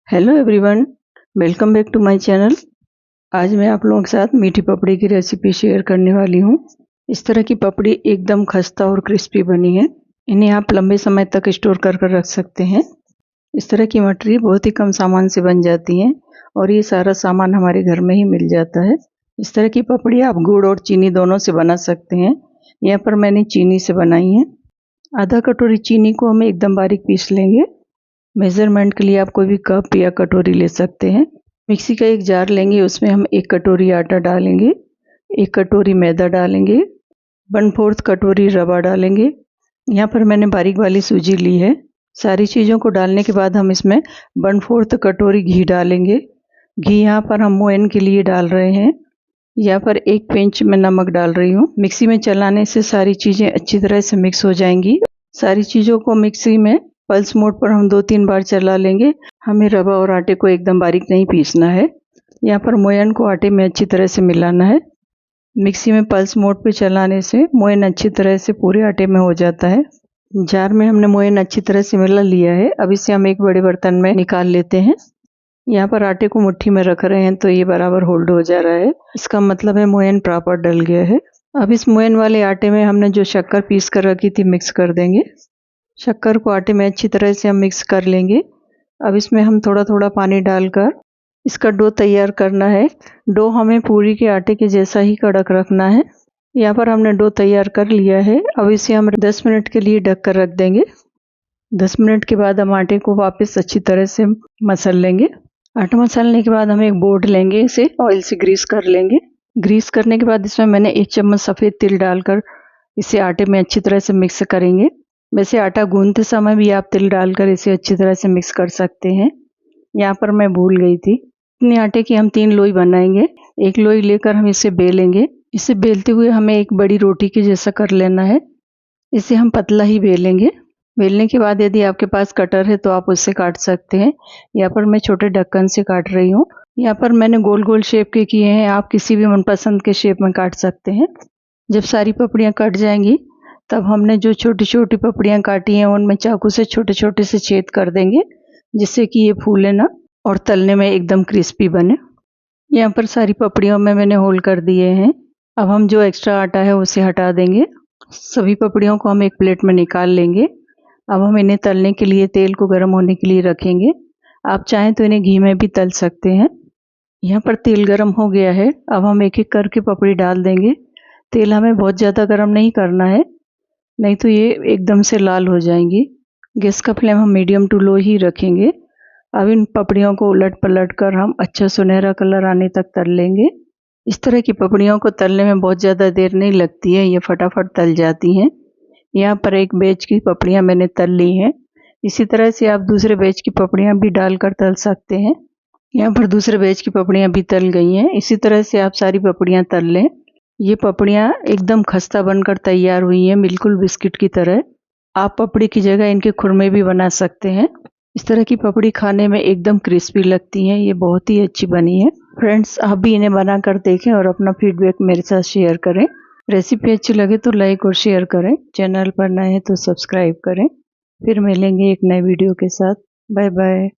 Hello everyone, welcome back to my channel. आज मैं आप लोगों के साथ मीठी पपड़ी की रेसिपी शेयर करने वाली हूँ। इस तरह की पपड़ी एकदम खस्ता और क्रिस्पी बनी है। इन्हें आप लंबे समय तक स्टोर कर रख सकते हैं। इस तरह की मटरी बहुत ही कम सामान से बन जाती हैं और ये सारा सामान हमारे घर में ही मिल जाता है। इस तरह की पपड़ी आप गुड़ और चीनी दोनों से बना सकते हैं। यहाँ पर मैंने चीनी से बनाई है। आधा कटोरी चीनी को हम एकदम बारीक पीस लेंगे। मेज़रमेंट के लिए आप कोई भी कप या कटोरी ले सकते हैं। मिक्सी का एक जार लेंगे, उसमें हम 1 कटोरी आटा डालेंगे, 1 कटोरी मैदा डालेंगे, 1/4 कटोरी रवा डालेंगे। यहाँ पर मैंने बारीक वाली सूजी ली है। सारी चीज़ों को डालने के बाद हम इसमें 1/4 कटोरी घी डालेंगे। घी यहाँ पर हम मोयन के लिए डाल रहे हैं। यहाँ पर 1 पिंच में नमक डाल रही हूँ। मिक्सी में चलाने से सारी चीज़ें अच्छी तरह से मिक्स हो जाएंगी। सारी चीज़ों को मिक्सी में पल्स मोड पर हम 2-3 बार चला लेंगे। हमें रवा और आटे को एकदम बारीक नहीं पीसना है। यहाँ पर मोयन को आटे में अच्छी तरह से मिलाना है। मिक्सी में पल्स मोड पर चलाने से मोयन अच्छी तरह से पूरे आटे में हो जाता है। जार में हमने मोयन अच्छी तरह से मिला लिया है। अब इसे हम एक बड़े बर्तन में निकाल लेते हैं। यहाँ पर आटे को मुट्ठी में रख रहे हैं तो ये बराबर होल्ड हो जा रहा है। इसका मतलब है मोयन प्रॉपर डल गया है। अब इस मोयन वाले आटे में हमने जो शक्कर पीस कर रखी थी मिक्स कर देंगे। शक्कर को आटे में अच्छी तरह से हम मिक्स कर लेंगे। अब इसमें हम थोड़ा थोड़ा पानी डालकर इसका डो तैयार करना है। डो हमें पूरी के आटे के जैसा ही कड़क रखना है। यहाँ पर हमने डो तैयार कर लिया है। अब इसे हम 10 मिनट के लिए ढक कर रख देंगे। 10 मिनट के बाद हम आटे को वापस अच्छी तरह से मसल लेंगे। आटा मसलने के बाद हम एक बोर्ड लेंगे, इसे ऑयल से ग्रीस कर लेंगे। ग्रीस करने के बाद इसमें मैंने 1 चम्मच सफ़ेद तिल डालकर इसे आटे में अच्छी तरह से मिक्स करेंगे। वैसे आटा गूंथते समय भी आप तिल डालकर इसे अच्छी तरह से मिक्स कर सकते हैं। यहाँ पर मैं भूल गई थी। इतने आटे की हम 3 लोई बनाएंगे। एक लोई लेकर हम इसे बेलेंगे। इसे बेलते हुए हमें एक बड़ी रोटी के जैसा कर लेना है। इसे हम पतला ही बेलेंगे। बेलने के बाद यदि आपके पास कटर है तो आप उससे काट सकते हैं। यहाँ पर मैं छोटे ढक्कन से काट रही हूँ। यहाँ पर मैंने गोल गोल शेप के किए हैं। आप किसी भी मनपसंद के शेप में काट सकते हैं। जब सारी पपड़ियाँ कट जाएंगी तब हमने जो छोटी छोटी पपड़ियाँ काटी हैं उनमें चाकू से छोटे छोटे से छेद कर देंगे, जिससे कि ये फूले ना और तलने में एकदम क्रिस्पी बने। यहाँ पर सारी पपड़ियों में मैंने होल कर दिए हैं। अब हम जो एक्स्ट्रा आटा है उसे हटा देंगे। सभी पपड़ियों को हम एक प्लेट में निकाल लेंगे। अब हम इन्हें तलने के लिए तेल को गर्म होने के लिए रखेंगे। आप चाहें तो इन्हें घी में भी तल सकते हैं। यहाँ पर तेल गर्म हो गया है। अब हम एक एक करके पपड़ी डाल देंगे। तेल हमें बहुत ज़्यादा गर्म नहीं करना है, नहीं तो ये एकदम से लाल हो जाएंगी। गैस का फ्लेम हम मीडियम टू लो ही रखेंगे। अब इन पपड़ियों को उलट पलट कर हम अच्छा सुनहरा कलर आने तक तल लेंगे। इस तरह की पपड़ियों को तलने में बहुत ज़्यादा देर नहीं लगती है, ये फटाफट तल जाती हैं। यहाँ पर एक बैच की पपड़ियाँ मैंने तल ली हैं। इसी तरह से आप दूसरे बैच की पपड़ियाँ भी डालकर तल सकते हैं। यहाँ पर दूसरे बैच की पपड़ियाँ भी तल गई हैं। इसी तरह से आप सारी पपड़ियाँ तल लें। ये पपड़ियाँ एकदम खस्ता बनकर तैयार हुई हैं, बिल्कुल बिस्किट की तरह। आप पपड़ी की जगह इनके खुरमे भी बना सकते हैं। इस तरह की पपड़ी खाने में एकदम क्रिस्पी लगती हैं। ये बहुत ही अच्छी बनी है। फ्रेंड्स, आप भी इन्हें बना कर देखें और अपना फीडबैक मेरे साथ शेयर करें। रेसिपी अच्छी लगे तो लाइक और शेयर करें। चैनल पर नए हैं तो सब्सक्राइब करें। फिर मिलेंगे एक नए वीडियो के साथ। Bye bye.